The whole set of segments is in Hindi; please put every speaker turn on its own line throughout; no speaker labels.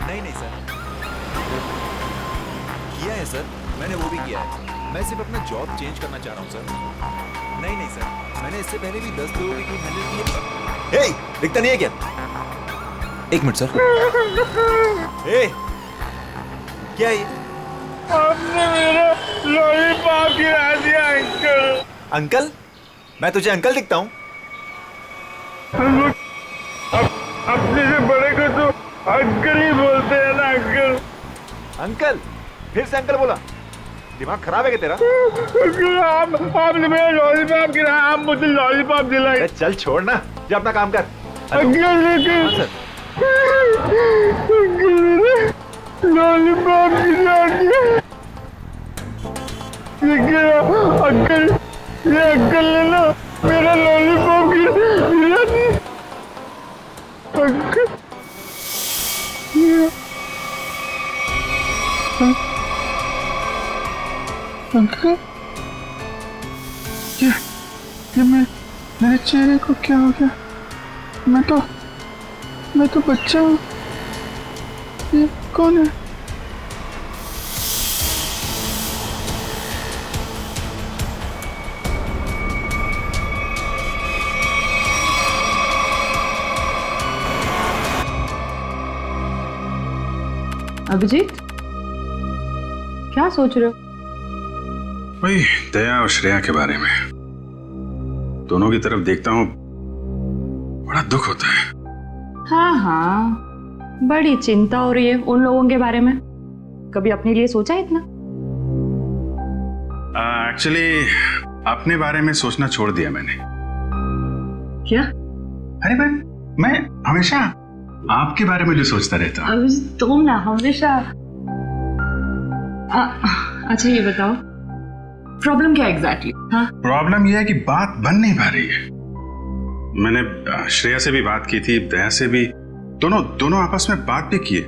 नहीं नहीं सर, किया है सर, मैंने वो भी किया है। मैं सिर्फ अपना जॉब चेंज करना चाह रहा हूँ सर। नहीं नहीं सर, मैंने इससे पहले भी 10 लोगों की टीम हैंडल की है। हे, दिखता नहीं है क्या? एक मिनट सर। हे, क्या है ये?
आपने मेरा लॉलीपॉप गिरा दिया अंकल।
अंकल? मैं तुझे अंकल दिखता हूँ?
अपने से बड़े को तो अंकल ही बोलते हैं ना अंकल।
अंकल? फिर से अंकल बोला? दिमाग खराब है क्या तेरा?
आपने मेरा लॉलीपॉप गिराया, आप मुझे लॉलीपॉप दिलाए।
चल छोड़ ना, जा अपना काम कर।
अंकल
हाँ सर।
लॉलीपॉप गिरा दिया। अंकल, ये अंकल ने ना मेरा लॉलीपॉप गिरा दिया। अंकल, अंकल, ये मेरे चेहरे को क्या हो गया? मैं तो बच्चा हूँ। ये कौन है?
अभिजीत, क्या सोच रहे हो?
वही दया और श्रेया के बारे में। दोनों की तरफ देखता हूँ, बड़ा दुख होता है।
हाँ, बड़ी चिंता हो रही है उन लोगों के बारे में। कभी अपने लिए सोचा है इतना?
एक्चुअली अपने बारे में सोचना छोड़ दिया मैंने।
क्या?
अरे भाई, मैं हमेशा आपके बारे में जो सोचता रहता हूँ।
अभिजीत, तुम ना हमेशा। अच्छा ये बताओ, प्रॉब्लम क्या एग्जैक्टली? हाँ,
प्रॉब्लम यह है कि बात बन नहीं पा रही है। मैंने श्रेया से भी बात की थी, दया से भी, दोनों आपस में बात भी किए।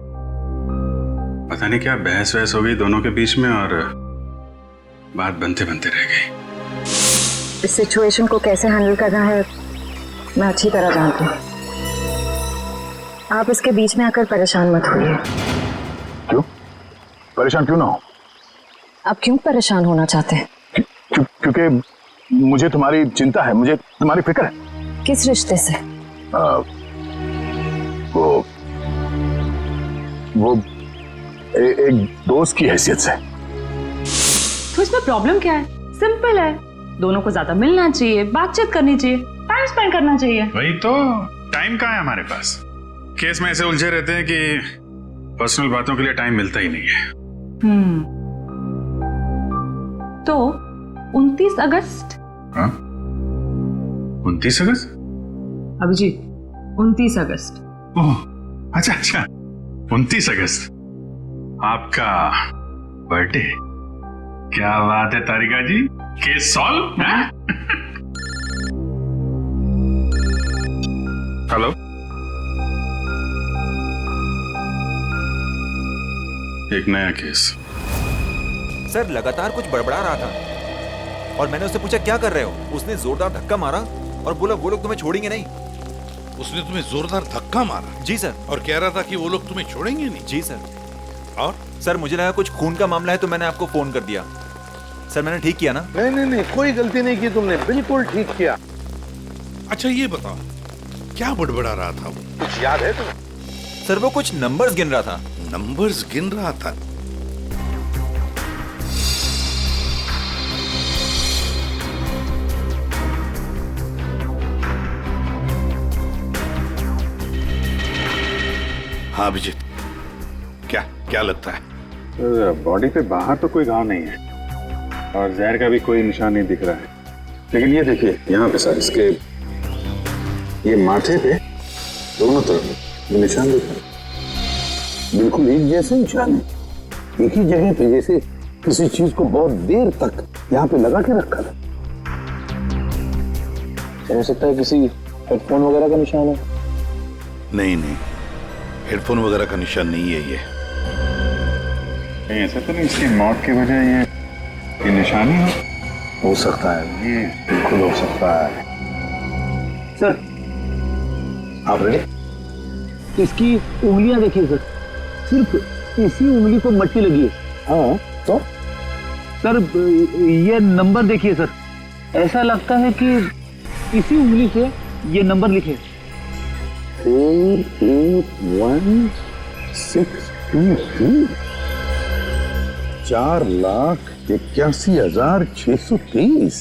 पता नहीं क्या बहस वहस हो गई दोनों के बीच में और बात बनते बनते रह गई।
इस सिचुएशन को कैसे हैंडल करना है मैं अच्छी तरह जानती हूँ। आप इसके बीच में आकर परेशान मत होइए।
क्यों? परेशान क्यों ना हो?
आप क्यों परेशान होना चाहते हैं?
क्योंकि मुझे तुम्हारी चिंता है, मुझे तुम्हारी फिक्र है।
किस रिश्ते से?
वो एक दोस्त की हैसियत से।
तो इसमें प्रॉब्लम क्या है? सिंपल है, दोनों को ज्यादा मिलना चाहिए, बातचीत करनी चाहिए, टाइम स्पेंड करना चाहिए।
वही तो, टाइम कहाँ है हमारे पास? केस में ऐसे उलझे रहते हैं कि पर्सनल बातों के लिए टाइम मिलता ही नहीं है।
तो 29 अगस्त?
हाँ? 29 अगस्त?
अभिजीत, 29 अगस्त।
ओह, अच्छा 29 अगस्त आपका बर्थडे। क्या बात है तारिका जी, केस सॉल्व। हेलो, एक नया केस।
सर लगातार कुछ बड़बड़ा रहा था और मैंने उससे पूछा क्या कर रहे हो? उसने जोरदार धक्का मारा और बोला वो लोग तुम्हें छोड़ेंगे नहीं।
उसने तुम्हें जोरदार धक्का मारा?
जी सर।
और कह रहा था कि वो लोग तुम्हें छोड़ेंगे नहीं?
जी सर।
और
सर मुझे लगा कुछ खून का मामला है तो मैंने आपको फोन कर दिया। सर मैंने ठीक किया ना?
नहीं, कोई गलती नहीं की तुमने, बिल्कुल ठीक किया।
अच्छा ये बताओ, क्या बड़बड़ा रहा था वो?
कुछ याद है तुम्हें?
सर वो कुछ नंबर्स गिन रहा था।
नंबर्स गिन रहा था? हाँ अभिजीत, क्या लगता है?
बॉडी पे बाहर तो कोई घाव नहीं है और जहर का भी कोई निशान नहीं दिख रहा है, लेकिन ये देखिए यहाँ पे सर, इसके ये माथे पे दोनों तरफ ये निशान दिख रहे हैं।
बिल्कुल एक जैसे निशान है, एक ही जगह पे, जैसे किसी चीज को बहुत देर तक यहाँ पे लगा के रखा था। हो सकता है किसी हेडफोन वगैरह का निशान है।
नहीं, हेडफोन वगैरह का निशान नहीं है ये।
ऐसा तो नहीं इसकी मौत की वजह ये निशानी
हो सकता है, ये बिल्कुल हो सकता है। सर आप रेडी?
इसकी उंगलियां देखिए सर।
सिर्फ इसी उंगली को मट्टी लगी है। हाँ तो
सर ये नंबर देखिए सर, ऐसा लगता है कि इसी उंगली से ये नंबर लिखे।
481623 4,81,623।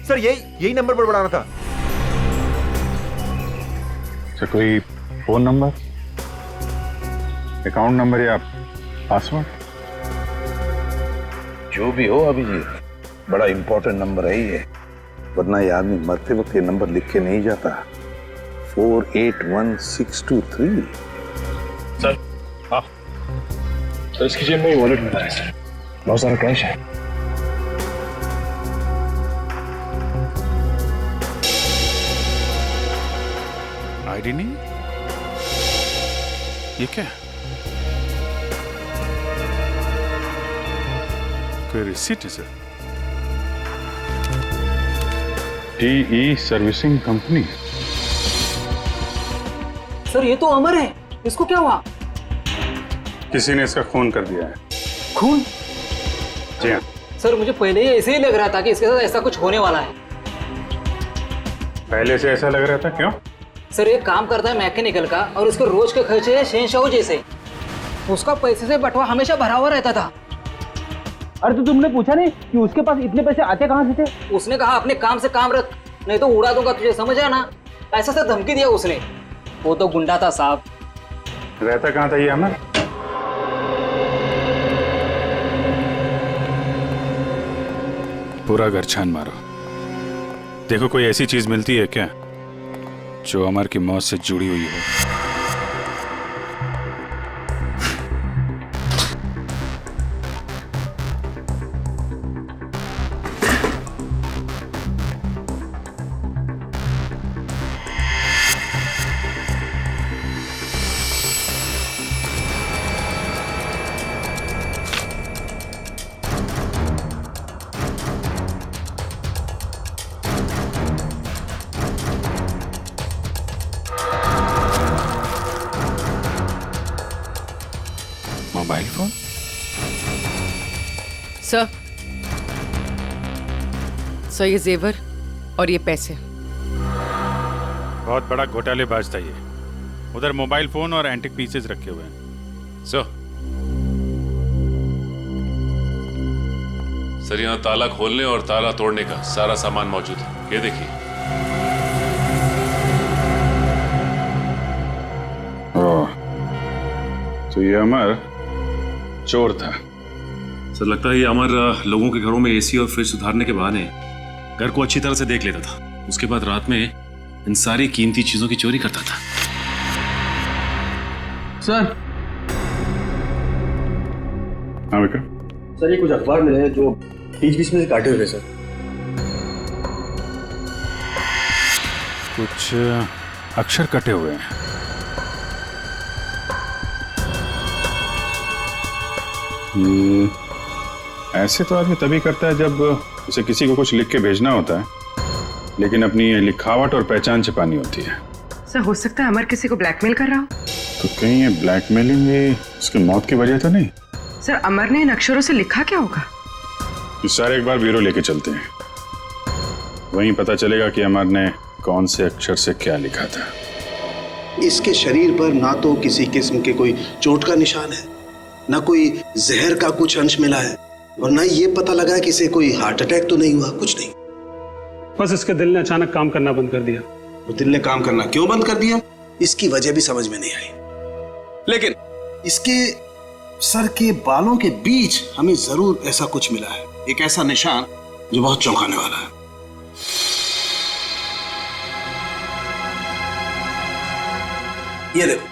सर यही नंबर पर बढ़ाना था।
अच्छा, कोई फोन नंबर, अकाउंट नंबर या पासवर्ड?
जो भी हो अभिजीत, बड़ा इंपॉर्टेंट नंबर है ये, वरना ये आदमी मरते वक्त ये नंबर लिख के नहीं जाता। 481623।
सर हाँ सर, इसकी जेब में वॉलेट मिला है सर, बहुत सारा कैश है।
आईडी नहीं, ये क्या? कोई रिसीट है sir? TE servicing company.
Sir ये तो अमर है, इसको क्या हुआ?
किसी ने इसका खून कर दिया है।
खून?
जी हाँ।
सर मुझे पहले ही ऐसे ही लग रहा था कि इसके साथ ऐसा कुछ होने वाला है।
पहले से ऐसा लग रहा था, क्यों?
सर ये काम करता है मैकेनिकल का और उसके रोज के खर्चे है शहंशाह जैसे। उसका पैसे से बंटवा हमेशा भरा हुआ रहता था।
अरे तो तुमने पूछा नहीं कि उसके पास इतने पैसे आते कहाँ से थे?
उसने कहा अपने काम से काम रख, नहीं तो उड़ा दूंगा तुझे, समझ आना, ऐसा से धमकी दिया उसने। वो तो गुंडा था साहब।
रहता कहाँ था ये अमर? पूरा घर छान मारो, देखो कोई ऐसी चीज मिलती है क्या जो अमर की मौत से जुड़ी हुई हो। Mobile phone?
सर ये जेवर और ये पैसे।
बहुत बड़ा घोटालेबाज था ये। उधर मोबाइल फोन और एंटिक पीसेस रखे हुए हैं।
सर यहाँ ताला खोलने और ताला तोड़ने का सारा सामान मौजूद है, ये देखिए।
तो ये अमर चोर था।
सर लगता है ये अमर लोगों के घरों में एसी और फ्रिज सुधारने के बहाने घर को अच्छी तरह से देख लेता था। उसके बाद रात में इन सारी कीमती चीजों की चोरी करता था।
सर
हाँ विक्रम।
सर ये कुछ अखबार मिले हैं जो बीच बीच में से काटे हुए सर।
कुछ अक्षर कटे हुए हैं। ऐसे तो आदमी तभी करता है जब उसे किसी को कुछ लिख के भेजना होता है, लेकिन अपनी लिखावट और पहचान छिपानी होती है।
सर हो सकता है अमर किसी को ब्लैकमेल कर रहा हो।
तो कहीं ये ब्लैकमेलिंग उसकी मौत की वजह तो नहीं?
सर अमर ने इन अक्षरों से लिखा क्या होगा?
इस सारे एक बार ब्यूरो लेके चलते हैं, वहीं पता चलेगा कि अमर ने कौन से अक्षर से क्या लिखा था।
इसके शरीर पर ना तो किसी किस्म के कोई चोट का निशान है, ना कोई जहर का कुछ अंश मिला है, और ना ये पता लगा कि इसे कोई हार्ट अटैक तो नहीं हुआ, कुछ नहीं।
बस इसके दिल ने अचानक काम करना बंद कर दिया।
वो दिल ने काम करना क्यों बंद कर दिया, इसकी वजह भी समझ में नहीं आई। लेकिन इसके सर के बालों के बीच हमें जरूर ऐसा कुछ मिला है, एक ऐसा निशान जो बहुत चौंकाने वाला है। ये देखो,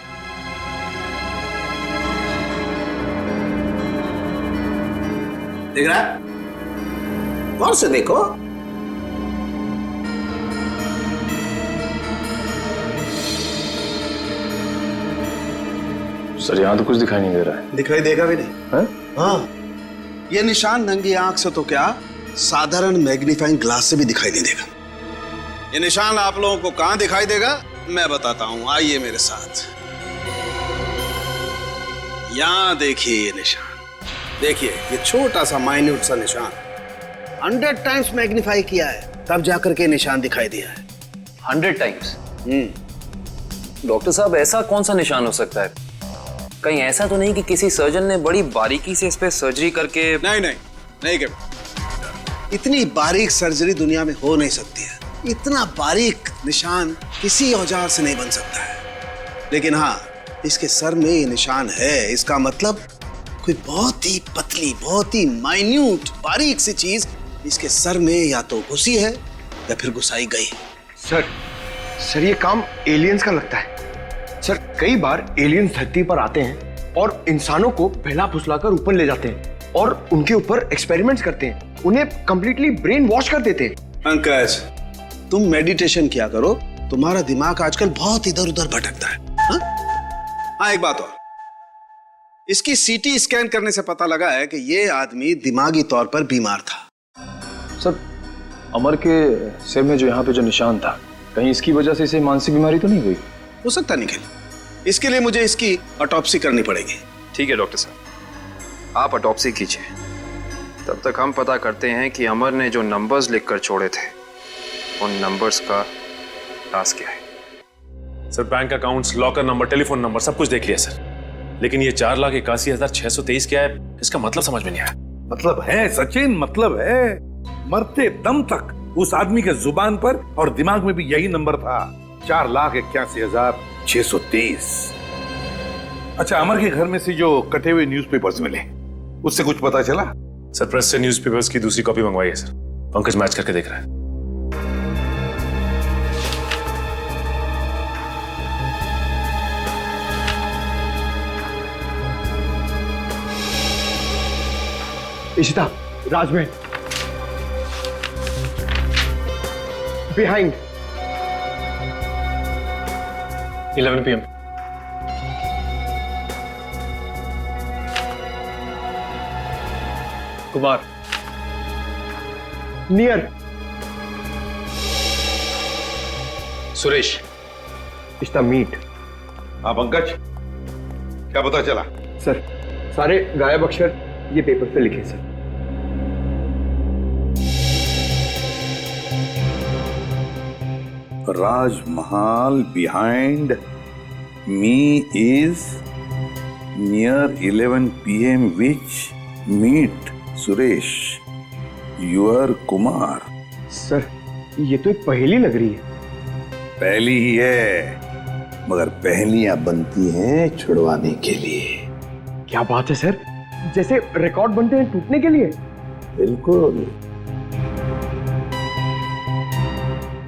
देख रहा है? गौर से देखो।
सर यहाँ तो कुछ दिखाई नहीं दे रहा है।
दिखाई देगा भी नहीं है? हाँ, ये निशान नंगी आंख से तो क्या, साधारण मैग्नीफाइंग ग्लास से भी दिखाई नहीं देगा। ये निशान आप लोगों को कहां दिखाई देगा मैं बताता हूं, आइए मेरे साथ। यहाँ देखिए ये निशान, देखिए ये छोटा सा माइन्यूट सा निशान 100 टाइम्स मैग्नीफाई किया है, तब जाकर के निशान दिखाई दिया है।
100 टाइम्स? डॉक्टर साहब, ऐसा कौन सा निशान हो सकता है? कहीं ऐसा तो नहीं कि किसी सर्जन ने बड़ी बारीकी से इस पे सर्जरी करके?
नहीं कर, इतनी बारीक सर्जरी दुनिया में हो नहीं सकती है। इतना बारीक निशान किसी औजार से नहीं बन सकता है। लेकिन हाँ, इसके सर में ये निशान है, इसका मतलब कोई बहुत ही पतली, बहुत ही माइन्यूट, बारीक सी चीज इसके सर में या तो घुसी है या फिर घुसाई गई।
सर ये काम एलियंस का लगता है। सर कई बार एलियंस धरती पर आते हैं और इंसानों को बहला फुसलाकर ऊपर ले जाते हैं और उनके ऊपर एक्सपेरिमेंट्स करते हैं, उन्हें कंप्लीटली ब्रेन वॉश कर देते हैं।
पंकज, तुम मेडिटेशन किया करो, तुम्हारा दिमाग आजकल बहुत इधर उधर भटकता है। हाँ, एक बात और, इसकी सीटी स्कैन करने से पता लगा है कि ये आदमी दिमागी तौर पर बीमार था।
सर अमर के सिर में जो यहाँ पे जो निशान था, कहीं इसकी वजह से इसे मानसिक बीमारी तो नहीं हुई?
हो सकता निखिल, इसके लिए मुझे इसकी ऑटोप्सी करनी पड़ेगी।
ठीक है डॉक्टर साहब, आप ऑटोप्सी कीजिए। तब तक हम पता करते हैं कि अमर ने जो नंबर्स लिखकर छोड़े थे, उन नंबर्स का राज क्या है।
Sir bank accounts, locker number, telephone number सब कुछ देख लिया सर, लेकिन ये 4,81,623 क्या है, इसका मतलब समझ में नहीं आया।
मतलब है सचिन, मतलब है। मरते दम तक उस आदमी के जुबान पर और दिमाग में भी यही नंबर था, 4,81,623। अच्छा, अमर के घर में से जो कटे हुए न्यूज़पेपर्स मिले, उससे कुछ पता चला?
सर प्रेस से न्यूज़पेपर्स की दूसरी कॉपी मंगवाई है सर, पंकज मैच करके देख रहा है।
Ishita, Rajmahal, behind
11 PM।
Kumar, near
Suresh,
इश्ता मीट।
हाँ पंकज, क्या पता चला?
सर सारे गायब अक्षर ये पेपर पे लिखे sir.
Rajmahal behind me is near 11 PM which meet Suresh, your Kumar।
Sir ये तो एक पहेली लग रही है।
पहली ही है, मगर पहेलियां बनती हैं छुड़वाने के लिए।
क्या बात है सर, जैसे रिकॉर्ड बनते हैं टूटने के लिए।
बिल्कुल।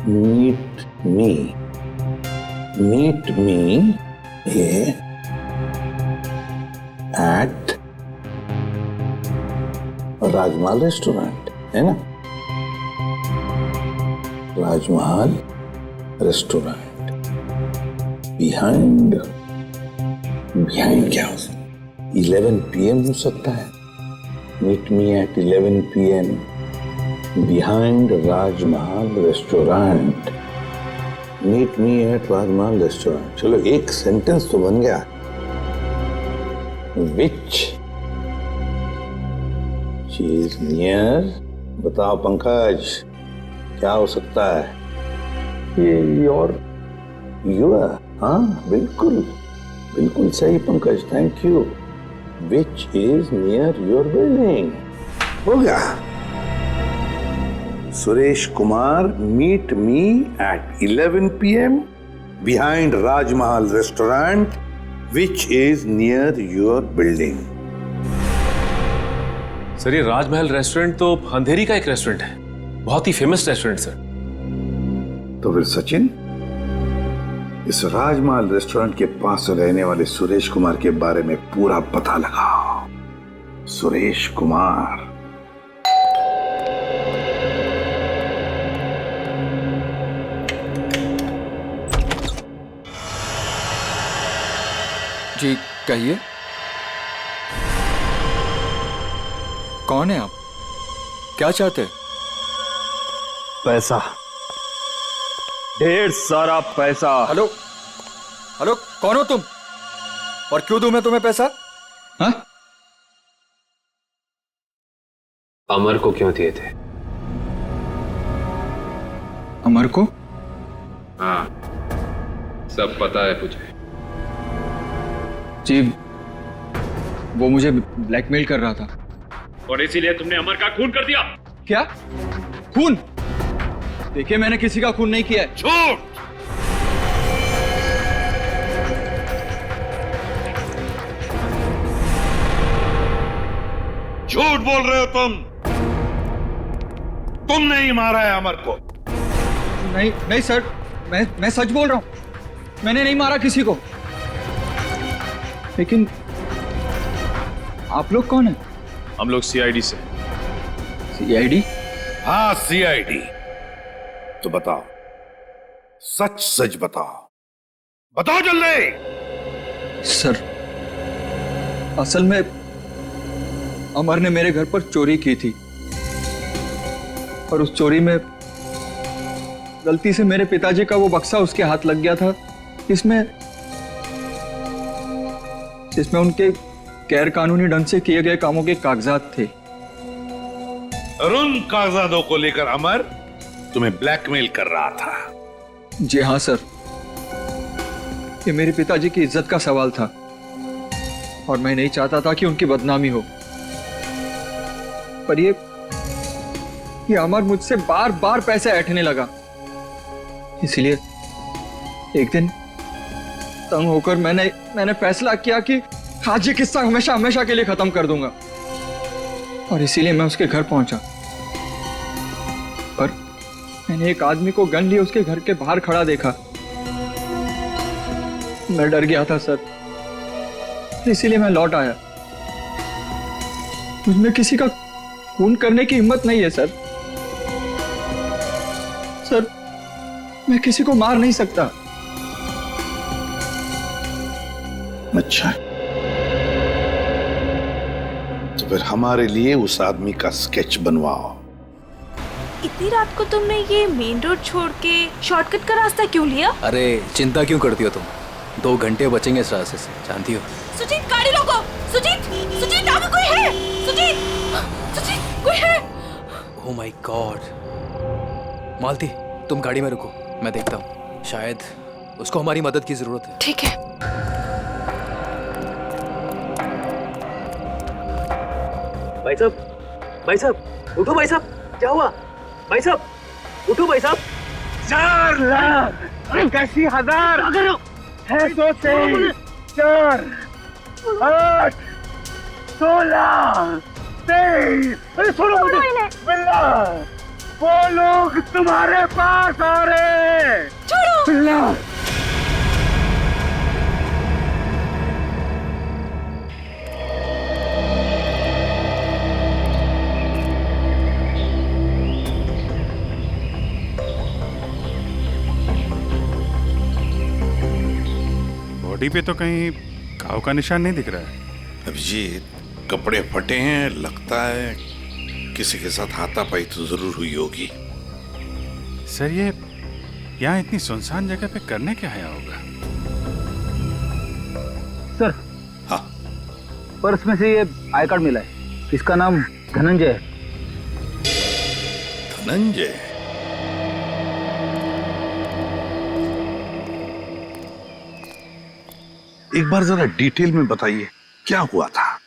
Meet me at Rajmahal restaurant, है ना? राजमहल रेस्टोरेंट बिहाइंड क्या हो सकता? 11 PM हो सकता है। Meet me at 11 PM behind Rajmahal restaurant. Meet me at Rajmahal restaurant. चलो एक सेंटेंस तो बन गया। विच चीज नियर, बताओ पंकज, क्या हो सकता है?
ये योर।
हाँ बिल्कुल बिल्कुल सही Pankaj, thank you. Which is near your building. हो गया। Suresh Kumar, meet me at 11 PM behind Rajmahal restaurant which is near your building.
Sir ये राजमहल रेस्टोरेंट तो अंधेरी का एक रेस्टोरेंट है, बहुत ही फेमस रेस्टोरेंट सर।
तो फिर सचिन, इस राजमहल रेस्टोरेंट के पास रहने वाले सुरेश कुमार के बारे में पूरा पता लगाओ। सुरेश कुमार।
जी कहिए, कौन है आप? क्या चाहते हैं?
पैसा, ढेर सारा पैसा।
हेलो हेलो, कौन हो तुम और क्यों दूं मैं तुम्हें पैसा? हाँ?
अमर को क्यों दिए थे?
अमर को?
हाँ, सब पता है मुझे।
जी, वो मुझे ब्लैकमेल कर रहा था।
और इसीलिए तुमने अमर का खून कर दिया?
क्या? खून? देखिए, मैंने किसी का खून नहीं किया है।
झूठ! झूठ बोल रहे हो तुम। तुमने ही मारा है अमर को।
नहीं नहीं सर, मैं सच बोल रहा हूं। मैंने नहीं मारा किसी को। लेकिन आप लोग कौन हैं?
हम लोग सीआईडी से।
सीआईडी?
हाँ, सीआईडी। तो बताओ, सच सच बताओ, बताओ जल्दी।
सर, असल में अमर ने मेरे घर पर चोरी की थी और उस चोरी में गलती से मेरे पिताजी का वो बक्सा उसके हाथ लग गया था, जिसमें उनके गैर कानूनी ढंग से किए गए कामों के कागजात थे।
और उन कागजातों को लेकर अमर तुम्हें ब्लैकमेल कर रहा था।
जी हाँ सर, ये मेरे पिताजी की इज्जत का सवाल था और मैं नहीं चाहता था कि उनकी बदनामी हो। पर ये अमर मुझसे बार बार पैसे ऐंठने लगा। इसलिए एक दिन तंग होकर मैंने फैसला किया कि आज ये किस्सा हमेशा हमेशा के लिए खत्म कर दूंगा। और इसीलिए मैं उसके घर पहुंचा। पर मैंने एक आदमी को गन लिए उसके घर के बाहर खड़ा देखा। मैं डर गया था सर, इसीलिए मैं लौट आया। मुझमें किसी का खून करने की हिम्मत नहीं है सर। सर, मैं किसी को मार नहीं सकता।
अच्छा, तो फिर हमारे लिए उस आदमी का स्केच बनवाओ।
इतनी रात को तुमने ये मेन रोड छोड़ के शॉर्टकट का रास्ता क्यों लिया?
अरे चिंता क्यों करती हो तुम? 2 घंटे बचेंगे इस रास्ते से, जानती हो।
सुजीत, गाड़ी रोको। सुजीत, आगे कोई है? सुजीत, कोई है?
Oh my God. मालती, तुम गाड़ी में रुको, मैं देखता हूँ। शायद उसको हमारी मदद की जरूरत है।
ठीक है।
भाई साहब, उठो भाई साहब, क्या हुआ? भाई साहब, उठो भाई साहब।
4,81,000 है 2 4 8 16 23। अरे सुनो बिल्ला, वो लोग तुम्हारे पास आ रहे। छोड़ो बिल्ला।
बॉडी पे तो कहीं घाव का निशान नहीं दिख रहा है।
अभिजीत, कपड़े फटे हैं, लगता है किसी के साथ हाथापाई तो जरूर हुई होगी।
सर, ये यहाँ इतनी सुनसान जगह पे करने क्या आया होगा?
सर,
हाँ,
पर्स में से ये आई कार्ड मिला है। इसका नाम धनंजय है।
धनंजय? एक बार जरा डिटेल में बताइए, क्या हुआ था?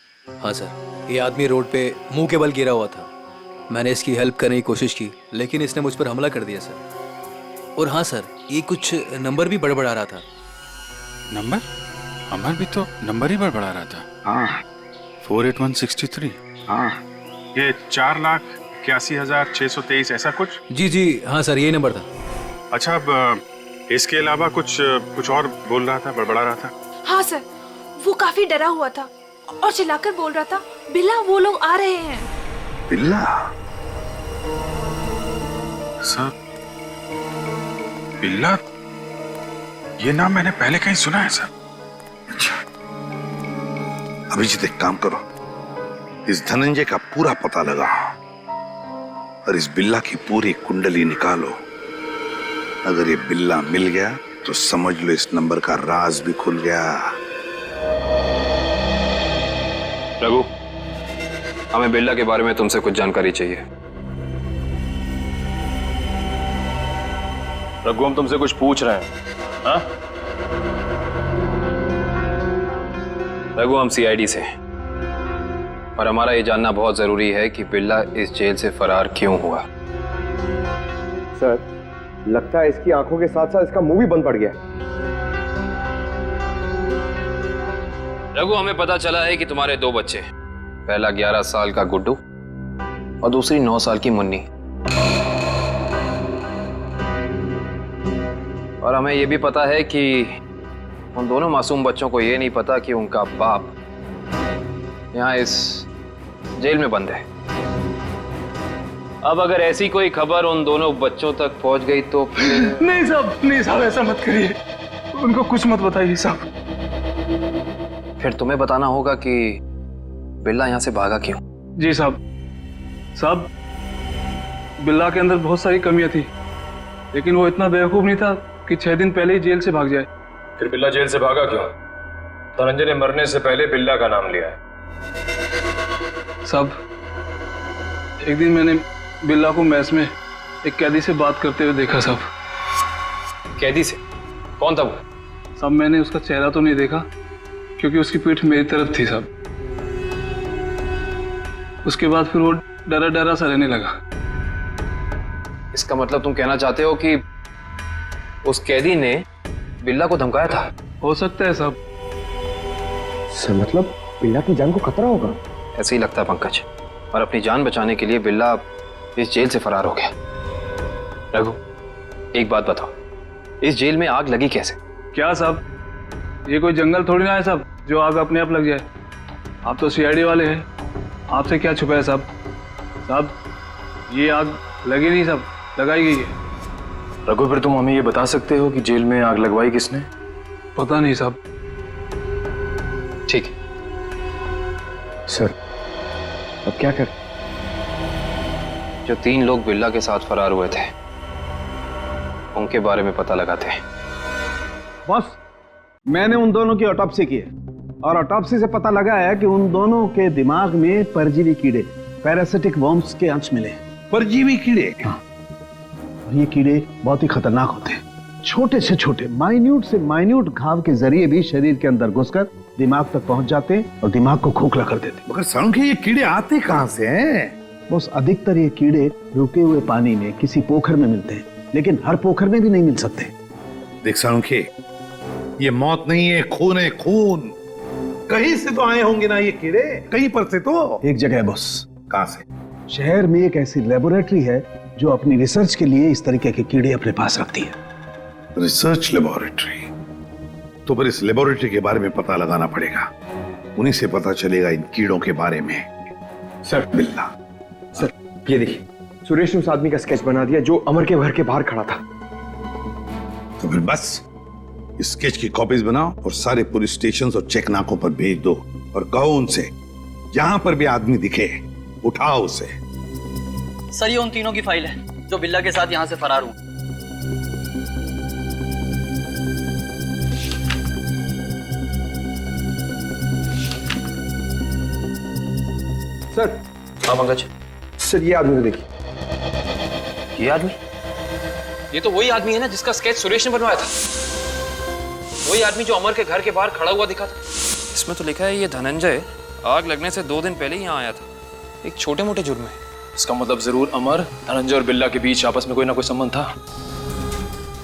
हाँ सर, ये आदमी रोड पे मुंह के बल गिरा हुआ था। मैंने इसकी हेल्प करने की कोशिश की, लेकिन इसने मुझ पर हमला कर दिया सर। और हाँ सर, ये कुछ नंबर भी बड़बड़ा रहा था।
नंबर? अमर भी तो नंबर ही बड़बड़ा रहा था।
हाँ,
48163।
हाँ,
ये 4,81,623 ऐसा कुछ?
जी हाँ सर, यही नंबर था।
अच्छा, अब इसके अलावा कुछ और बोल रहा था, बड़बड़ा रहा था?
हाँ सर, वो काफी डरा हुआ था और चिल्लाकर बोल रहा था, बिल्ला वो लोग आ रहे हैं।
बिल्ला?
सर, बिल्ला, ये नाम मैंने पहले कहीं सुना है सर।
अच्छा, अभिजीत एक काम करो, इस धनंजय का पूरा पता लगाओ और इस बिल्ला की पूरी कुंडली निकालो। अगर ये बिल्ला मिल गया तो समझ लो इस नंबर का राज भी खुल गया।
रघु, हमें बिल्ला के बारे में तुमसे कुछ जानकारी चाहिए।
रघु, हम तुमसे कुछ पूछ रहे हैं। हाँ?
रघु, हम सीआईडी से हैं और हमारा ये जानना बहुत जरूरी है कि बिल्ला इस जेल से फरार क्यों हुआ।
सर, लगता है इसकी आंखों के साथ साथ इसका मुंह भी बंद पड़ गया है।
रघु, हमें पता चला है कि तुम्हारे 2 बच्चे, पहला 11 साल का गुड्डू और दूसरी 9 साल की मुन्नी। और हमें यह भी पता है कि उन दोनों मासूम बच्चों को यह नहीं पता कि उनका बाप यहाँ इस जेल में बंद है। अब अगर ऐसी कोई खबर उन दोनों बच्चों तक पहुंच गई तो फिर...
नहीं साहब, ऐसा मत करिए। उनको कुछ मत बताइए साहब।
फिर तुम्हें बताना होगा कि बिल्ला यहाँ से भागा क्यों।
जी साहब, बिल्ला के अंदर बहुत सारी कमियां थी, लेकिन वो इतना बेवकूफ नहीं था कि 6 दिन पहले ही जेल से भाग जाए। फिर बिल्ला जेल से भागा क्यों? धनंजय ने मरने से पहले बिल्ला का नाम लिया है। साहब, एक दिन मैंने बिल्ला को मैस में एक कैदी से बात करते हुए देखा साहब।
कैदी से? कौन था वो?
साहब, मैंने उसका चेहरा तो नहीं देखा क्योंकि उसकी पीठ मेरी तरफ थी साहब। उसके बाद फिर वो डरा डरा सा रहने लगा।
इसका मतलब तुम कहना चाहते हो कि उस कैदी ने बिल्ला को धमकाया था?
हो सकता है साहब।
सर, मतलब बिल्ला की जान को खतरा होगा?
ऐसे ही लगता है पंकज, और अपनी जान बचाने के लिए बिल्ला इस जेल से फरार हो गया। रघु, एक बात बताओ, इस जेल में आग लगी कैसे?
क्या साहब, ये कोई जंगल थोड़ी ना है साहब जो आग अपने आप लग जाए। आप तो सीआईडी वाले हैं, आपसे क्या छुपा है साहब, ये आग लगी नहीं साहब, लगाई गई है। रघु, फिर तुम हमें ये बता सकते हो कि जेल में आग लगवाई किसने? पता नहीं साहब।
ठीक है
सर, अब क्या कर?
जो 3 लोग बिल्ला के साथ फरार हुए थे उनके बारे में पता लगाते हैं।
बॉस, मैंने उन दोनों की ऑटोप्सी की है और ऑटोप्सी से पता लगा है कि उन दोनों के दिमाग में परजीवी कीड़े, पैरासिटिक वर्म्स के अंश मिले।
परजीवी कीड़े?
हाँ, और ये कीड़े बहुत ही खतरनाक होते हैं। छोटे से छोटे, माइन्यूट से माइन्यूट घाव के जरिए भी शरीर के अंदर घुसकर दिमाग तक पहुंच जाते हैं और दिमाग को खोखला कर देते हैं।
मगर सालुंखे, ये कीड़े आते कहां से हैं?
बस अधिकतर ये कीड़े रुके हुए पानी में किसी पोखर में मिलते हैं, लेकिन हर पोखर में भी नहीं मिल सकते।
देख सालुंखे, ये मौत नहीं है, खून है, खून। कहीं से तो आए होंगे ना ये कीड़े, कहीं पर से तो।
एक जगह है बॉस।
कहां से?
शहर में एक ऐसी लेबोरेटरी है जो अपनी रिसर्च के लिए इस तरीके के कीड़े अपने पास रखती है।
Research laboratory? तो फिर इस लेबोरेटरी के बारे में पता लगाना पड़ेगा, उन्हीं से पता चलेगा इन कीड़ों के बारे में।
सर,
बिल्ला।
सर, ये देखिए, सुरेश ने उस आदमी का स्केच बना दिया जो अमर के घर के बाहर खड़ा था।
तो फिर बस स्केच की कॉपीज बनाओ और सारे पुलिस स्टेशन और चेक नाकों पर भेज दो और कहो उनसे जहां पर भी आदमी दिखे उठाओ उसे।
सर, ये उन तीनों की फाइल है जो बिल्ला के साथ यहाँ से फरार हुए।
सर।
हाँ पंकज।
सर, ये आदमी को देखिए।
ये आदमी? ये तो वही आदमी है ना जिसका स्केच सुरेश ने बनवाया था। वही आदमी जो अमर के घर के बाहर खड़ा हुआ दिखा था। इसमें तो लिखा है ये धनंजय आग लगने से 2 दिन पहले ही यहाँ आया था, एक छोटे मोटे जुर्म में।
इसका मतलब जरूर अमर, धनंजय और बिल्ला के बीच आपस में कोई ना कोई संबंध था।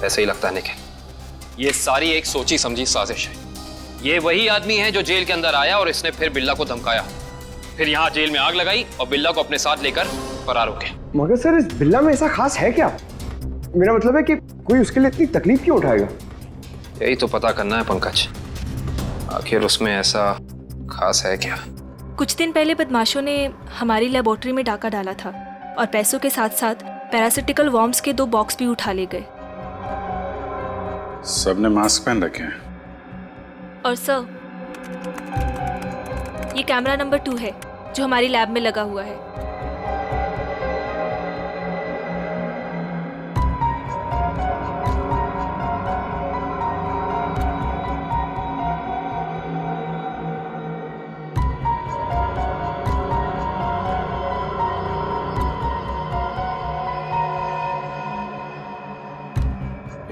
ऐसे ही लगता है निखिल, ये सारी एक सोची समझी साजिश है। ये वही आदमी है जो जेल के अंदर आया और इसने फिर बिल्ला को धमकाया, फिर यहाँ जेल में आग लगाई और बिल्ला को अपने साथ लेकर फरार हो गया।
मगर सर, इस बिल्ला में ऐसा खास है क्या? मेरा मतलब है कि कोई उसके लिए इतनी तकलीफ क्यों उठाएगा?
यही तो पता करना है पंकज, आखिर उसमें ऐसा खास है क्या?
कुछ दिन पहले बदमाशों ने हमारी लेबोरेटरी में डाका डाला था और पैसों के साथ साथ पैरासिटिकल वर्म्स के 2 बॉक्स भी उठा ले गए।
सबने मास्क पहन रखे हैं।
और सर, ये कैमरा नंबर 2 है जो हमारी लैब में लगा हुआ है।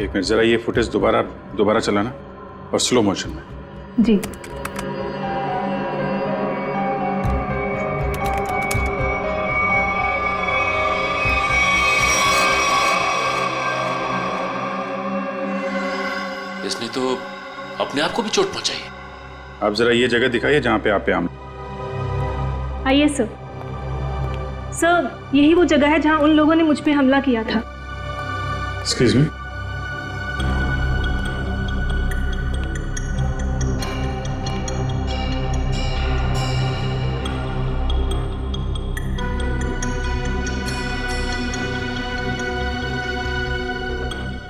एक मिनट, जरा ये फुटेज दोबारा चलाना और स्लो मोशन में।
जी।
इसने तो अपने आप को भी चोट पहुंचाई है।
आप जरा ये जगह दिखाइए जहां पे आप पे हम।
आइए सर। सर, यही वो जगह है जहां उन लोगों ने मुझ पे हमला किया था।
Excuse me.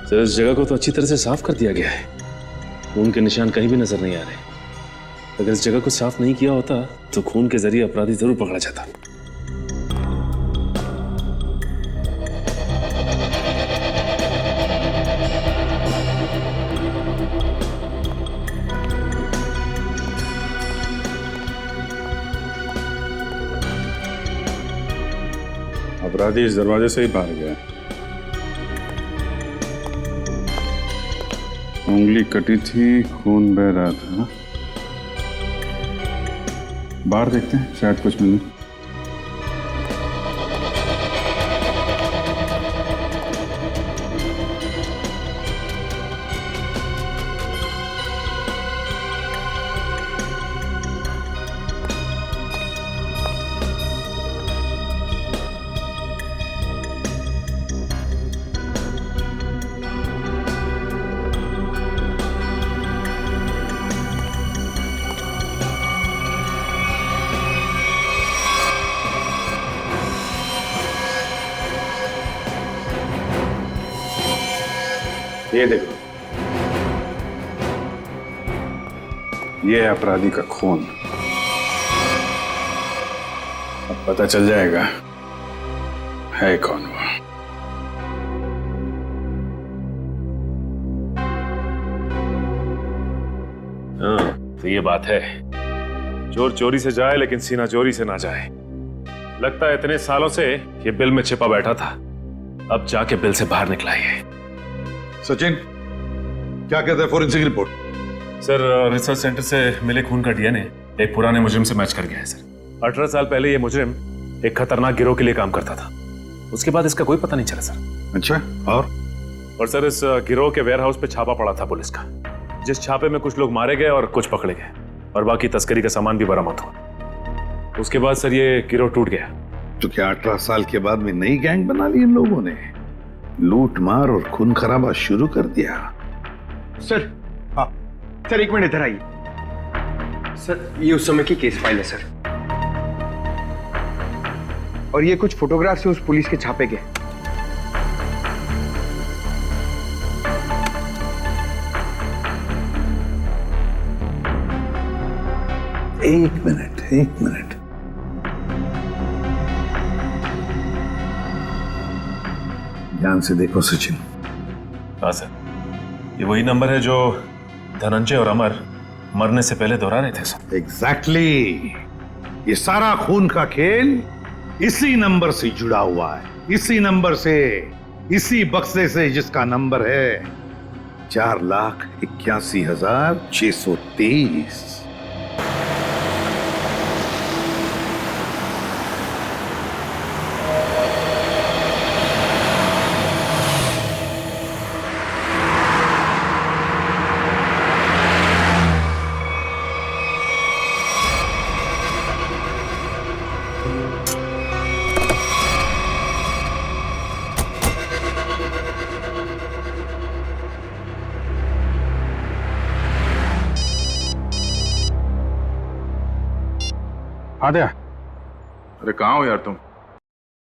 सर, इस जगह को तो अच्छी तरह से साफ कर दिया गया है। खून के निशान कहीं भी नजर नहीं आ रहे। अगर इस जगह को साफ नहीं किया होता तो खून के जरिए अपराधी जरूर पकड़ा जाता।
अपराधी इस दरवाजे से ही बाहर गया। उंगली कटी थी, खून बह रहा था। बाहर देखते हैं, शायद कुछ मिले। ये देखो, ये है अपराधी का खून। अब पता चल जाएगा है कौन वो।
हाँ, तो ये बात है। चोर चोरी से जाए लेकिन सीना चोरी से ना जाए। लगता है इतने सालों से ये बिल में छिपा बैठा था, अब जाके बिल से बाहर निकला ये।
सचिन, क्या कहता है forensic report?
Sir, research centre से मिले खून का डीएनए एक पुराने मुजरिम से मैच कर गया है सर। 18 साल पहले ये मुजरिम एक खतरनाक गिरोह के लिए काम करता था। उसके बाद इसका कोई पता नहीं चला सर।
अच्छा, और
सर, इस गिरोह के वेयरहाउस पे छापा पड़ा था पुलिस का, जिस छापे में कुछ लोग मारे गए और कुछ पकड़े गए और बाकी तस्करी का सामान भी बरामद हुआ। उसके बाद सर ये गिरोह टूट गया।
तो क्या 18 साल के बाद में नई गैंग बना ली इन लोगों ने? लूट मार और खून खराबा शुरू कर दिया।
सर, हाँ सर, एक मिनट इधर आइए। सर, ये उस समय की केस फाइल है सर, और ये कुछ फोटोग्राफ्स हैं उस पुलिस के छापे के।
एक मिनट। ध्यान से देखो सचिन।
हाँ सर, ये वही नंबर है जो धनंजय और अमर मरने से पहले दोहरा रहे थे सर।
एग्जैक्टली। ये सारा खून का खेल इसी नंबर से जुड़ा हुआ है, इसी नंबर से, इसी बक्से से जिसका नंबर है 4,81,623।
आद्या, अरे कहाँ हो यार तुम?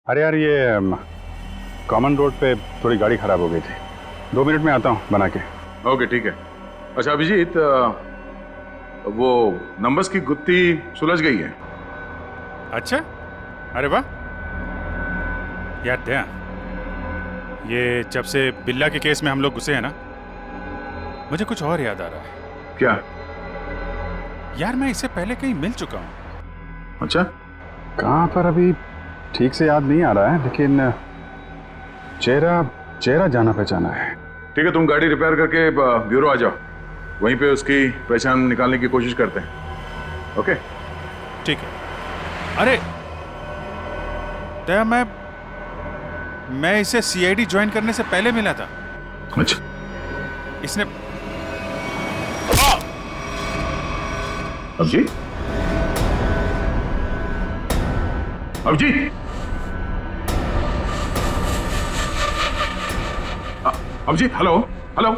अरे यार, ये कॉमन रोड पे थोड़ी गाड़ी खराब हो गई थी। 2 मिनट में आता हूँ बना के। ओके, ठीक है। अच्छा अभिजीत, वो नंबर्स की गुत्थी सुलझ गई है। अच्छा, अरे वाह यार। दया, ये जब से बिल्ला के केस में हम लोग घुसे हैं ना, मुझे कुछ और याद आ रहा है। क्या यार? मैं इससे पहले कहीं मिल चुका हूँ। अच्छा, कहाँ पर अभी ठीक से याद नहीं आ रहा है, लेकिन चेहरा जाना पहचाना है।
ठीक है, तुम गाड़ी रिपेयर करके ब्यूरो आ जाओ, वहीं पे उसकी पहचान निकालने की कोशिश करते हैं। ओके
ठीक है। अरे दया, मैं इसे सीआईडी ज्वाइन करने से पहले मिला था।
अच्छा।
इसने
Abhijit, Abhijit, Abhijit, hello hello.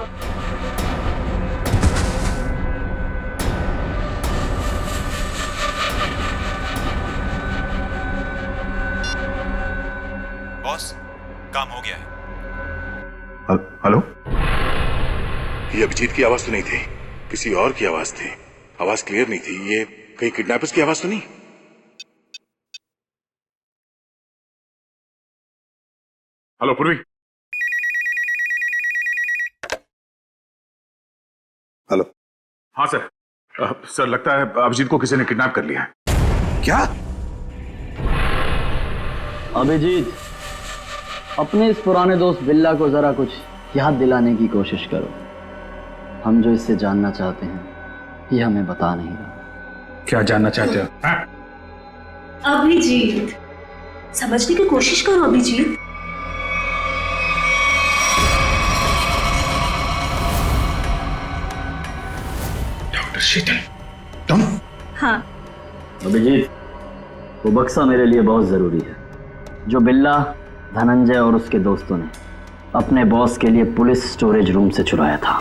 Boss, काम हो गया है।
हेलो।
ये अभिजीत की आवाज तो नहीं थी, किसी और की आवाज थी। आवाज क्लियर नहीं थी। ये कहीं किडनैपर्स की आवाज तो नहीं?
हेलो पूर्वी।
हेलो।
हाँ सर। सर लगता है अभिजीत को किसी ने किडनैप कर लिया है।
क्या?
अभिजीत, अपने इस पुराने दोस्त बिल्ला को जरा कुछ याद दिलाने की कोशिश करो। हम जो इससे जानना चाहते हैं ये हमें बता नहीं रहा।
क्या जानना चाहते हो?
अभिजीत, समझने की कोशिश करो अभिजीत।
डॉक्टर शीतल, तुम?
हाँ। अभिजीत, वो बक्सा मेरे लिए बहुत जरूरी है जो बिल्ला, धनंजय और उसके दोस्तों ने अपने बॉस के लिए पुलिस स्टोरेज रूम से चुराया था।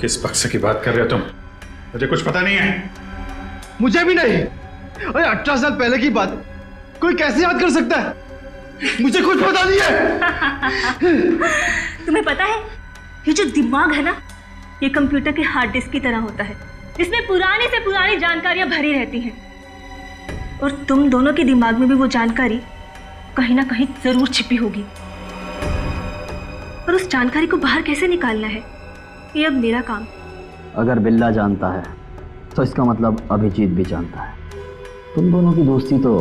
किस बक्से की बात कर रहे हो तुम? मुझे कुछ पता नहीं है।
मुझे भी नहीं। अरे 18 साल पहले की बात कोई कैसे याद कर सकता है? मुझे कुछ पता नहीं है।
तुम्हें पता है, ये जो दिमाग है ना, ये कंप्यूटर के हार्ड डिस्क की तरह होता है, जिसमें पुरानी से पुरानी जानकारियां भरी रहती हैं। और तुम दोनों के दिमाग में भी वो जानकारी कहीं ना कहीं जरूर छिपी होगी। और उस जानकारी को बाहर कैसे निकालना है, ये अब मेरा काम।
अगर बिल्ला जानता है तो इसका मतलब अभिजीत भी जानता है। तुम दोनों की दोस्ती तो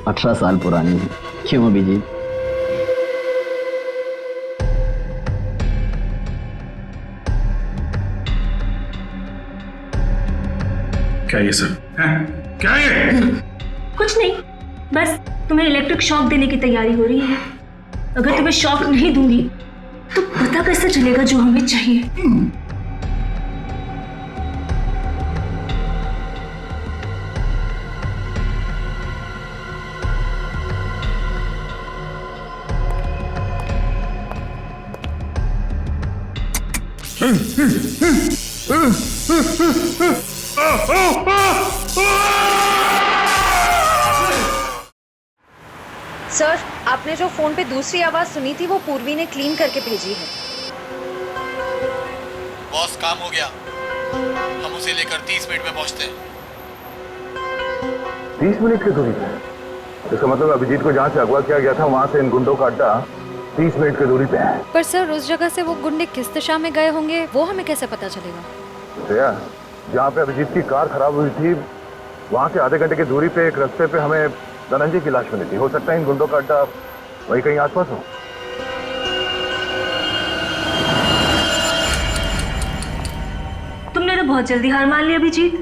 18 साल पुरानी है, क्यों अभिजीत?
क्या ये सब? क्या ये?
कुछ नहीं, बस तुम्हें इलेक्ट्रिक शॉक देने की तैयारी हो रही है। अगर तुम्हें शॉक नहीं दूंगी तो पता कैसे चलेगा जो हमें चाहिए?
सर, आपने जो फोन पे दूसरी आवाज सुनी थी वो पूर्वी ने क्लीन करके भेजी है।
बॉस, काम हो गया। हम उसे लेकर 30 मिनट में पहुंचते हैं।
30 मिनट की दूरी पे? इसका मतलब अभिजीत को जहाँ से अगवा किया गया था वहाँ से इन गुंडों का अड्डा 30 मिनट की दूरी पे है।
पर सर, उस जगह से वो गुंडे किस दिशा में गए होंगे वो हमें कैसे पता चलेगा?
भैया, जहाँ पे अभिजीत की कार खराब हुई थी वहाँ से आधे घंटे की दूरी पे एक रास्ते पे हमें धनंजय की लाश मिली थी। हो सकता है इन गुंडों का अड्डा वही कहीं आसपास हो।
तुमने तो बहुत जल्दी हार मान ली अभिजीत,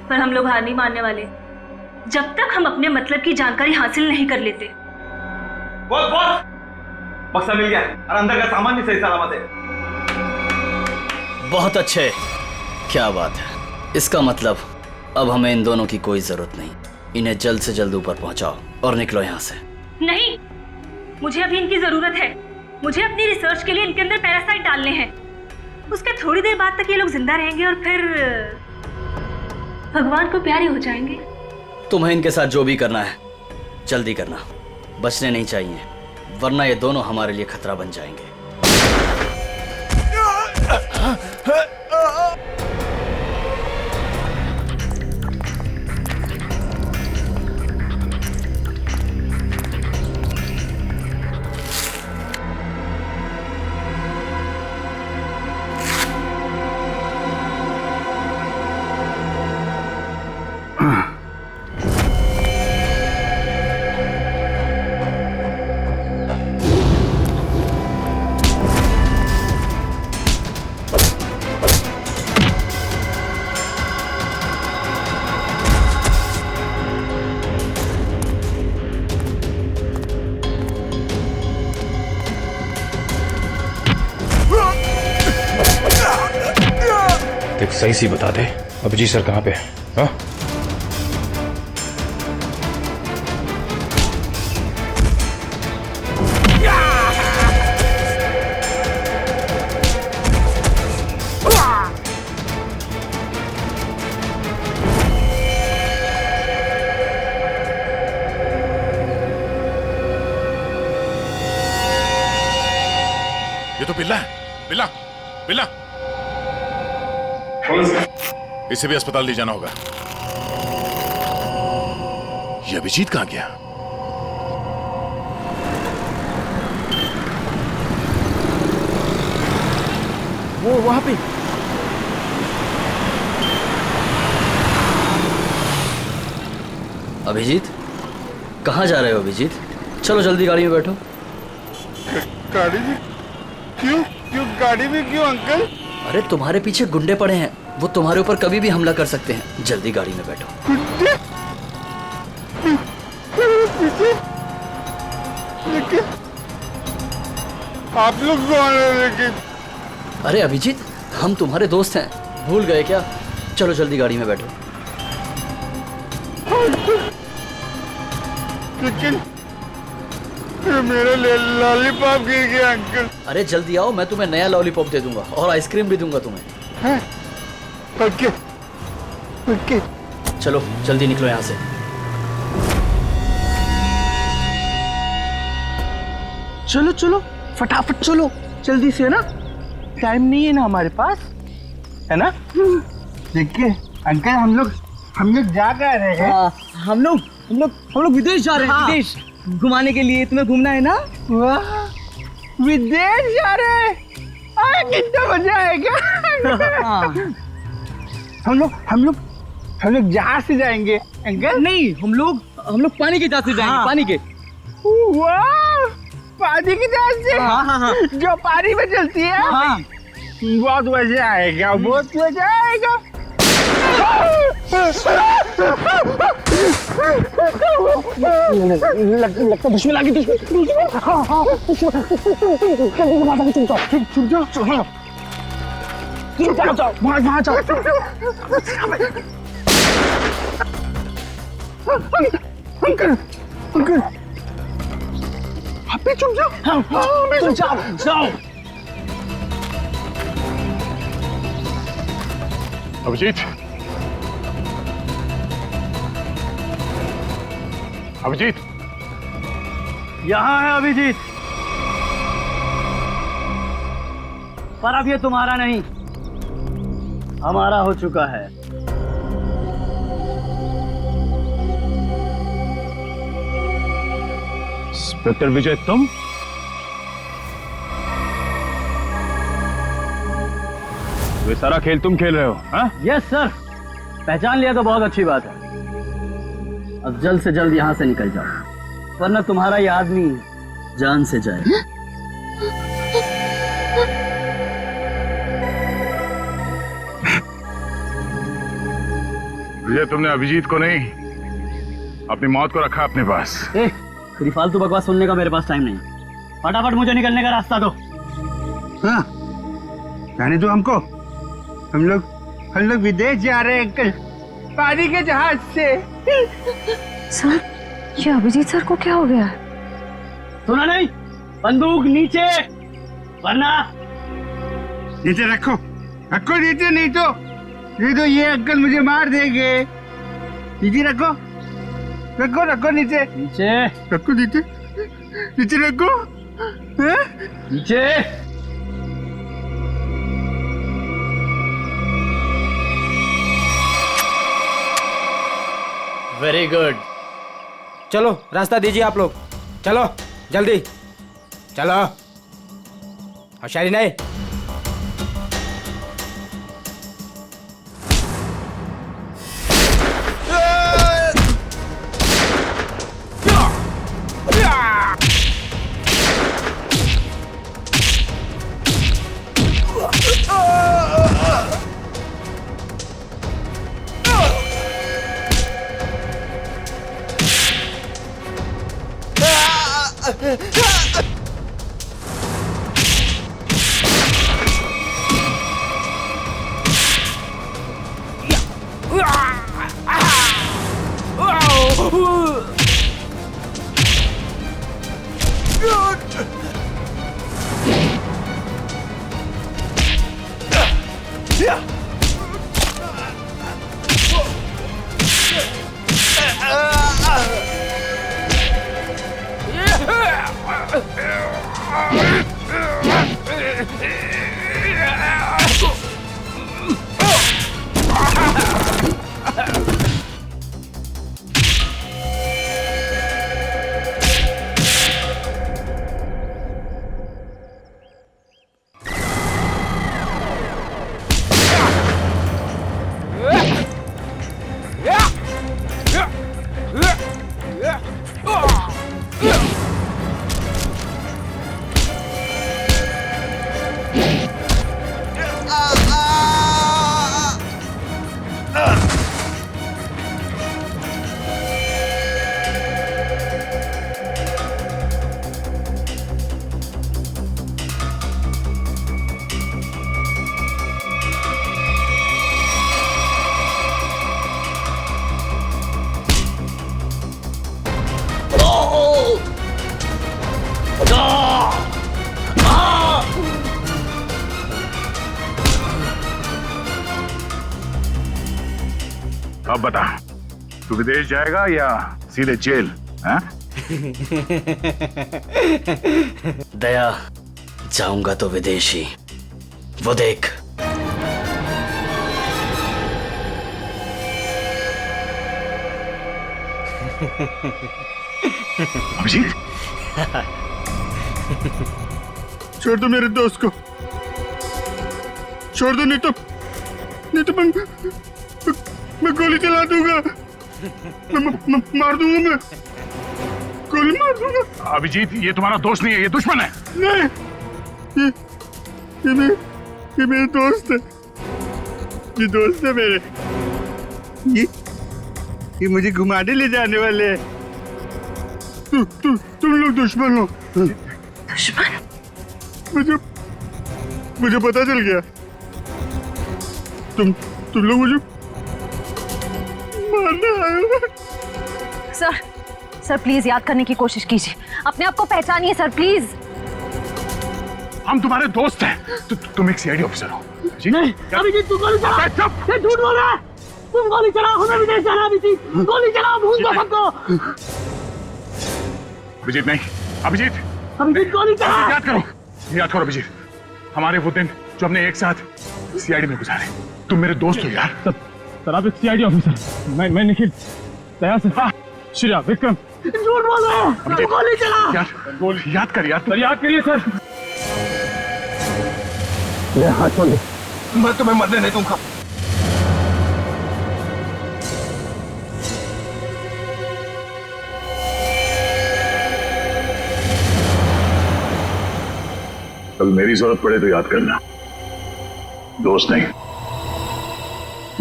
पर हम लोग हार नहीं मानने वाले जब तक हम अपने मतलब की जानकारी हासिल नहीं कर लेते।
बॉस, बॉस, बक्सा मिल गया और अंदर का सामान भी सही सलामत है।
बहुत अच्छे, क्या बात है। इसका मतलब अब हमें इन दोनों की कोई जरूरत नहीं। इन्हें जल्द से जल्द ऊपर पहुंचाओ और निकलो यहाँ से।
नहीं, मुझे अभी इनकी जरूरत है। मुझे अपनी रिसर्च के लिए इनके अंदर पैरासाइट डालने हैं। उसके थोड़ी देर बाद तक ये लोग जिंदा रहेंगे और फिर भगवान को प्यारे हो जाएंगे।
तुम्हें इनके साथ जो भी करना है जल्दी करना, बचने नहीं चाहिए, वरना ये दोनों हमारे लिए खतरा बन जाएंगे।
सही सी बता दे, अभिजीत सर कहाँ पे है? हाँ? ये तो बिल्ला है। बिल्ला, बिल्ला, इसे भी अस्पताल ले जाना होगा। ये अभिजीत कहां गया?
वो वहां पे।
अभिजीत, कहाँ जा रहे हो अभिजीत? चलो जल्दी गाड़ी में बैठो।
गाड़ी में क्यों? गाड़ी में क्यों अंकल?
अरे तुम्हारे पीछे गुंडे पड़े हैं, वो तुम्हारे ऊपर कभी भी हमला कर सकते हैं। जल्दी गाड़ी में बैठो।
गुंडे? पीछे? लेकिन आप लोग कौन हैं? लेकिन
अरे अभिजीत, हम तुम्हारे दोस्त हैं, भूल गए क्या? चलो जल्दी गाड़ी में बैठो।
लेकिन मेरा लॉलीपॉप गिर गया अंकल।
अरे जल्दी आओ, मैं तुम्हें नया लॉलीपॉप दे दूंगा और आइसक्रीम भी दूंगा तुम्हें।
Okay okay.
चलो जल्दी निकलो यहाँ से।
चलो चलो फटाफट चलो, जल्दी से, है ना? टाइम नहीं है ना हमारे पास, है ना? देखिए अंकल, हम लोग जा रहे हैं। हम लोग विदेश जा रहे हैं। विदेश घुमाने के लिए। तुम्हें घूमना है ना? वाह, विदेश जा रहे हैं, कितना मजा आएगा। हम लोग जहाज से जाएंगे अंकल। नहीं, हम लोग पानी के जहाज से जाएंगे। पानी के। वाह, पानी के जहाज से। हाँ। जो पानी में चलती है। हाँ। बहुत मजा आएगा, बहुत मजा आएगा। लगता दुश्मन आ गई। चुप जाओ, वहाँ जाओ। अंकल आप भी चुप जाओ। जाओ।
अभिजीत, अभिजीत,
यहाँ है अभिजीत, पर अब ये तुम्हारा नहीं, हमारा हो चुका है।
इंस्पेक्टर विजय, तुम? ये सारा खेल तुम खेल रहे हो? हाँ?
यस सर, पहचान लिया तो बहुत अच्छी बात है। अब जल्द से जल्द यहाँ से निकल जाओ, वरना तुम्हारा ये आदमी जान से जाए।
विजय, तुमने अभिजीत को नहीं, अपनी मौत को रखा अपने पास।
तेरी फालतू बकवास सुनने का मेरे पास टाइम नहीं। फटाफट मुझे निकलने का रास्ता दो।
हाँ, जाने दो हमको। हम लोग विदेश जा रहे हैं अंकल, पानी के जहाज से।
सर, ये अभिजीत सर को क्या हो गया?
सुना नहीं? बंदूक नीचे, वरना
नीचे रखो नीचे, नहीं तो ये अंकल मुझे मार देंगे। नीचे रखो नीचे रखो, नीचे रखो।
नीचे। Very good.
चलो रास्ता दीजिए आप लोग, चलो जल्दी चलो। होशियारी नहीं।
अब बता, तू विदेश जाएगा या सीधे जेल? हाँ?
दया, जाऊंगा तो विदेश ही। वो देख।
अभिजीत,
छोड़ दो मेरे दोस्त को, छोड़ दो, नहीं तो मैं गोली चला दूंगा, मैं मार दूंगा, मैं गोली मार दूंगा।
अभिजीत, ये तुम्हारा दोस्त नहीं है, ये दुश्मन है।
नहीं, ये मेरे दोस्त है, ये दोस्त है मेरे। ये मुझे घुमाने ले जाने वाले हैं। तुम लोग दुश्मन हो।
दुश्मन?
मुझे पता चल गया। तुम लोग मुझे मारने आए हो।
सर प्लीज याद करने की कोशिश कीजिए, अपने आप को पहचानिए सर, प्लीज।
हम तुम्हारे दोस्त हैं। तुम एक सीआईडी ऑफिसर हो। जी नहीं,
अभिजीत तू गोली चला। ये झूठ बोल रहा है। तुम गोली चलाओ, हमें विदेश जाना। अभिजीत गोली चलाओ, भूल दो सबको।
अभिजीत नहीं, अभिजीत
गोली चला।
याद करो अभिजीत, हमारे वो दिन जो हमने एक साथ सीआईडी में गुजारे। तुम मेरे दोस्त हो यार।
सर आप एक सीआईडी ऑफिसर, मैं निखिल, दया से, श्रेया, विक्रम। झूठ बोल रहे हैं। गोली चला
यार, गोली याद कर यार।
सर याद करिए सर।
हाथ छोड़ दे,
मैं तुम्हें मरने नहीं दूंगा।
कल मेरी जरूरत पड़े तो याद करना। दोस्त नहीं,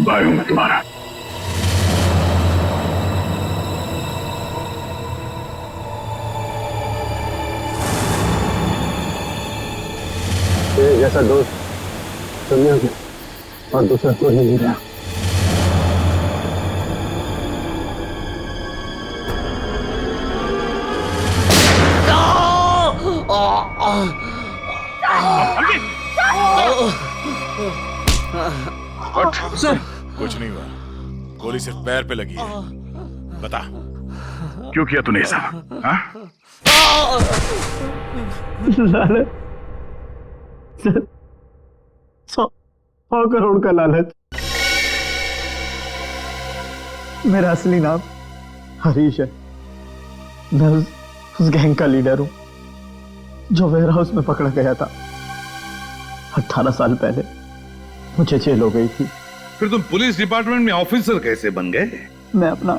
भाई हूं मैं तुम्हारा।
जैसा दोस्त दुनिया में और दूसरा कोई नहीं रहा।
सर कुछ नहीं हुआ, गोली सिर्फ पैर पे लगी है। बता क्यों किया तूने ऐसा? हाँ?
100 करोड़ का लालच। मेरा असली नाम हरीश है। मैं उस गैंग का लीडर हूं जो वेयर हाउस में पकड़ा गया था। 18 साल पहले मुझे जेल हो गई थी।
फिर तुम पुलिस डिपार्टमेंट में ऑफिसर कैसे बन गए?
मैं अपना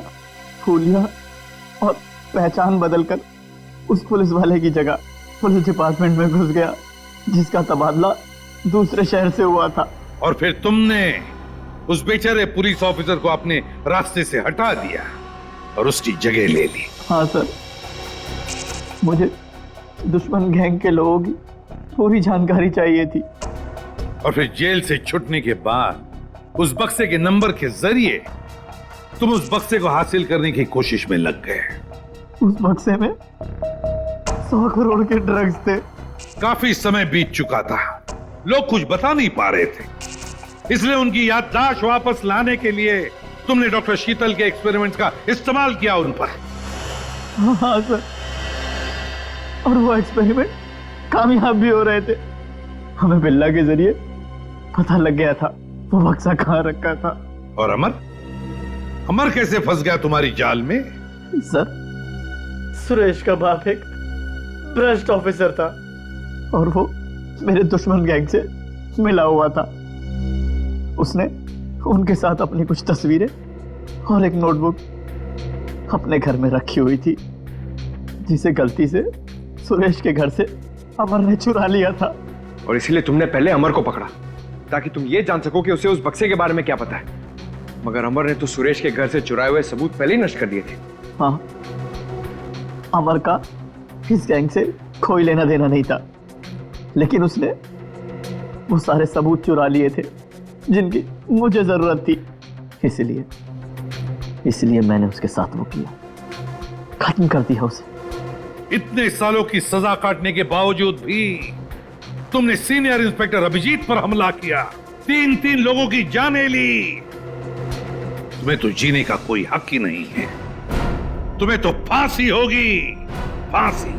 हुलिया और पहचान बदलकर उस पुलिस वाले की जगह पुलिस डिपार्टमेंट में घुस गया, जिसका तबादला दूसरे शहर से हुआ था।
और फिर तुमने उस बेचारे पुलिस ऑफिसर को अपने रास्ते से हटा दिया और उसकी जगह ले ली।
हाँ सर, मुझे दुश्मन गैंग के लोगों की पूरी जानकारी चाहिए थी।
और फिर जेल से छूटने के बाद
उस बक्से के नंबर के जरिए तुम उस बक्से को हासिल करने की कोशिश में लग गए।
उस बक्से में 100 करोड़ के ड्रग्स थे।
काफी समय बीत चुका था, लोग कुछ बता नहीं पा रहे थे, इसलिए उनकी याददाश्त वापस लाने के लिए तुमने डॉक्टर शीतल के एक्सपेरिमेंट्स का इस्तेमाल किया उन पर।
हाँ सर, और वो एक्सपेरिमेंट कामयाब भी हो रहे थे। हमें बिल्ला के जरिए पता लग गया था वो बक्सा कहाँ रखा था।
और अमर कैसे फंस गया तुम्हारी जाल में?
सर, सुरेश का बाप एक भ्रष्ट ऑफिसर था और वो मेरे दुश्मन गैंग से मिला हुआ था। उसने उनके साथ अपनी कुछ तस्वीरें और एक नोटबुक अपने घर में रखी हुई थी, जिसे गलती से सुरेश के घर से अमर ने चुरा लिया था।
और इसीलिए तुमने पहले अमर को पकड़ा ताकि तुम ये जान सको कि उसे उस बक्से के बारे में क्या पता है। मगर अमर ने तो सुरेश के घर से चुराए हुए सबूत पहले ही नष्ट कर दिए थे।
हाँ, अमर का इस गैंग से कोई लेना देना नहीं था, लेकिन उसने वो सारे सबूत चुरा लिए थे जिनकी मुझे जरूरत थी। इसलिए मैंने उसके साथ वो किया, खत्म कर दिया उसे।
इतने सालों की सजा काटने के बावजूद भी तुमने सीनियर इंस्पेक्टर अभिजीत पर हमला किया, 3 लोगों की जानें ली। तुम्हें तो जीने का कोई हक ही नहीं है, तुम्हें तो फांसी होगी, फांसी।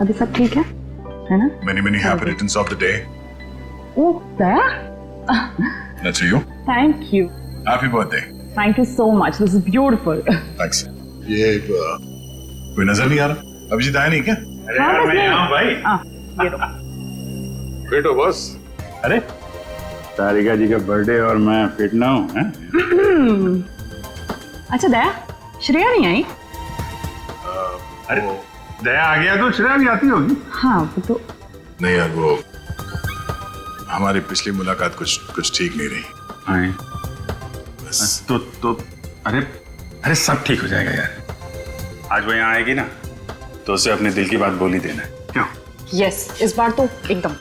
अभी सब ठीक है ना?
Many happy returns of the day.
Oh, Daya?
That's for you.
Thank you.
Happy birthday.
Thank you so much. This is beautiful.
Thanks. ये कोई नजर नहीं आ रहा? अभिजीत आया नहीं क्या?
अरे यार, मैं यहाँ हूँ भाई। ये लो।
फिट हो बॉस?
अरे तारिका जी का बर्थडे और मैं फिट ना हूँ, हैं?
अच्छा दया, श्रेया नहीं आई?
अरे दया आ गया तो श्रेया भी आती होगी।
हाँ वो तो
नहीं यार, वो हमारी पिछली मुलाकात कुछ ठीक नहीं रही।
बस तो अरे सब ठीक हो जाएगा यार। आज वो यहाँ आएगी ना तो उसे अपने दिल की बात बोल ही देना। क्यों?
यस, इस बार तो एकदम।